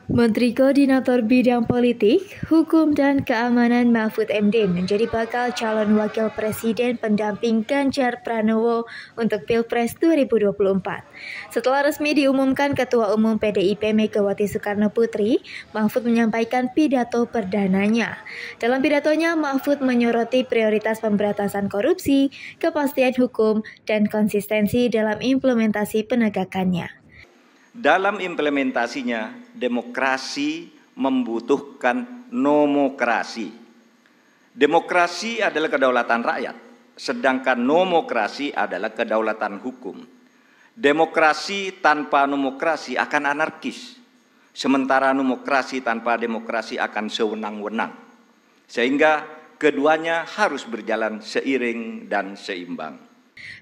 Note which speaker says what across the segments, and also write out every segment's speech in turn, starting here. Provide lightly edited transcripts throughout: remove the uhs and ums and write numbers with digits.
Speaker 1: Menteri Koordinator Bidang Politik, Hukum dan Keamanan Mahfud MD menjadi bakal calon wakil presiden pendamping Ganjar Pranowo untuk Pilpres 2024. Setelah resmi diumumkan Ketua Umum PDIP Megawati Soekarno Putri, Mahfud menyampaikan pidato perdananya. Dalam pidatonya, Mahfud menyoroti prioritas pemberantasan korupsi, kepastian hukum, dan konsistensi dalam implementasi penegakannya.
Speaker 2: Dalam implementasinya, demokrasi membutuhkan nomokrasi. Demokrasi adalah kedaulatan rakyat, sedangkan nomokrasi adalah kedaulatan hukum. Demokrasi tanpa nomokrasi akan anarkis, sementara nomokrasi tanpa demokrasi akan sewenang-wenang. Sehingga keduanya harus berjalan seiring dan seimbang.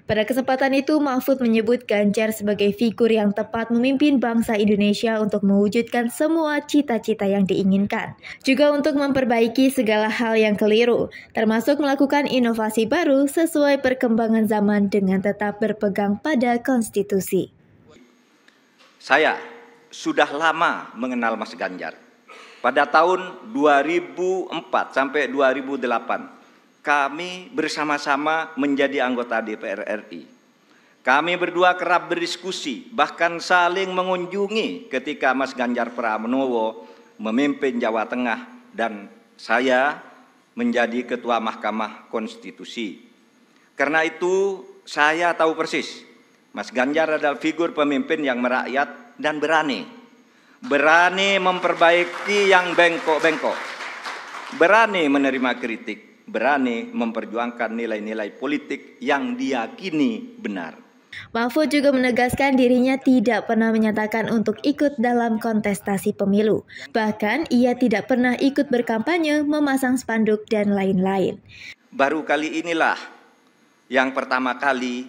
Speaker 1: Pada kesempatan itu, Mahfud menyebut Ganjar sebagai figur yang tepat memimpin bangsa Indonesia untuk mewujudkan semua cita-cita yang diinginkan. Juga untuk memperbaiki segala hal yang keliru, termasuk melakukan inovasi baru sesuai perkembangan zaman dengan tetap berpegang pada konstitusi.
Speaker 2: Saya sudah lama mengenal Mas Ganjar. Pada tahun 2004 sampai 2008, kami bersama-sama menjadi anggota DPR RI. Kami berdua kerap berdiskusi, bahkan saling mengunjungi ketika Mas Ganjar Pranowo memimpin Jawa Tengah dan saya menjadi Ketua Mahkamah Konstitusi. Karena itu saya tahu persis, Mas Ganjar adalah figur pemimpin yang merakyat dan berani. Berani memperbaiki yang bengkok-bengkok. Berani menerima kritik. Berani memperjuangkan nilai-nilai politik yang diyakini benar.
Speaker 1: Mahfud juga menegaskan dirinya tidak pernah menyatakan untuk ikut dalam kontestasi pemilu. Bahkan ia tidak pernah ikut berkampanye, memasang spanduk, dan lain-lain.
Speaker 2: Baru kali inilah yang pertama kali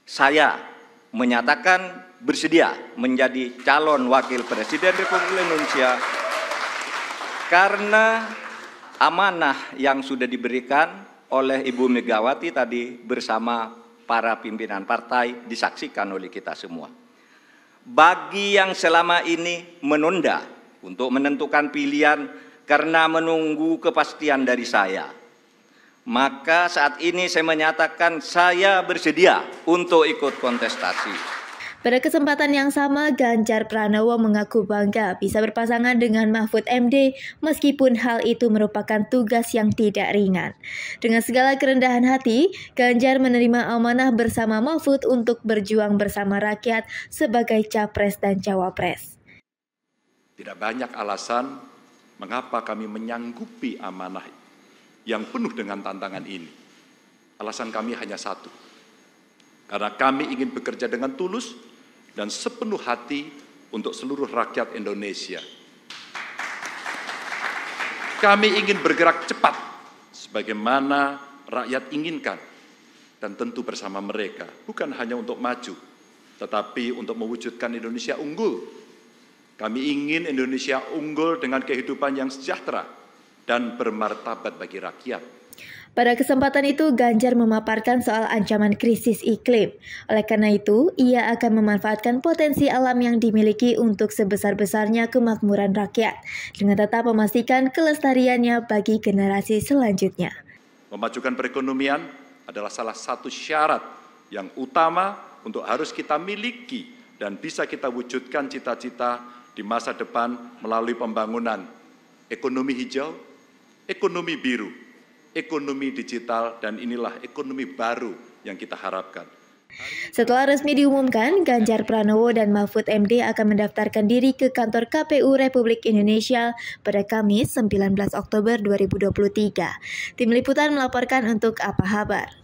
Speaker 2: saya menyatakan bersedia menjadi calon wakil presiden Republik Indonesia karena amanah yang sudah diberikan oleh Ibu Megawati tadi bersama para pimpinan partai disaksikan oleh kita semua. Bagi yang selama ini menunda untuk menentukan pilihan karena menunggu kepastian dari saya, maka saat ini saya menyatakan saya bersedia untuk ikut kontestasi.
Speaker 1: Pada kesempatan yang sama, Ganjar Pranowo mengaku bangga bisa berpasangan dengan Mahfud MD meskipun hal itu merupakan tugas yang tidak ringan. Dengan segala kerendahan hati, Ganjar menerima amanah bersama Mahfud untuk berjuang bersama rakyat sebagai capres dan cawapres.
Speaker 3: Tidak banyak alasan mengapa kami menyanggupi amanah yang penuh dengan tantangan ini. Alasan kami hanya satu, karena kami ingin bekerja dengan tulus dan sepenuh hati untuk seluruh rakyat Indonesia. Kami ingin bergerak cepat sebagaimana rakyat inginkan dan tentu bersama mereka, bukan hanya untuk maju, tetapi untuk mewujudkan Indonesia unggul. Kami ingin Indonesia unggul dengan kehidupan yang sejahtera dan bermartabat bagi rakyat.
Speaker 1: Pada kesempatan itu, Ganjar memaparkan soal ancaman krisis iklim. Oleh karena itu, ia akan memanfaatkan potensi alam yang dimiliki untuk sebesar-besarnya kemakmuran rakyat, dengan tetap memastikan kelestariannya bagi generasi selanjutnya.
Speaker 3: Memajukan perekonomian adalah salah satu syarat yang utama untuk harus kita miliki dan bisa kita wujudkan cita-cita di masa depan melalui pembangunan ekonomi hijau, ekonomi biru, ekonomi digital, dan inilah ekonomi baru yang kita harapkan.
Speaker 1: Setelah resmi diumumkan, Ganjar Pranowo dan Mahfud MD akan mendaftarkan diri ke kantor KPU Republik Indonesia pada Kamis 19 Oktober 2023. Tim Liputan melaporkan untuk Apa Kabar.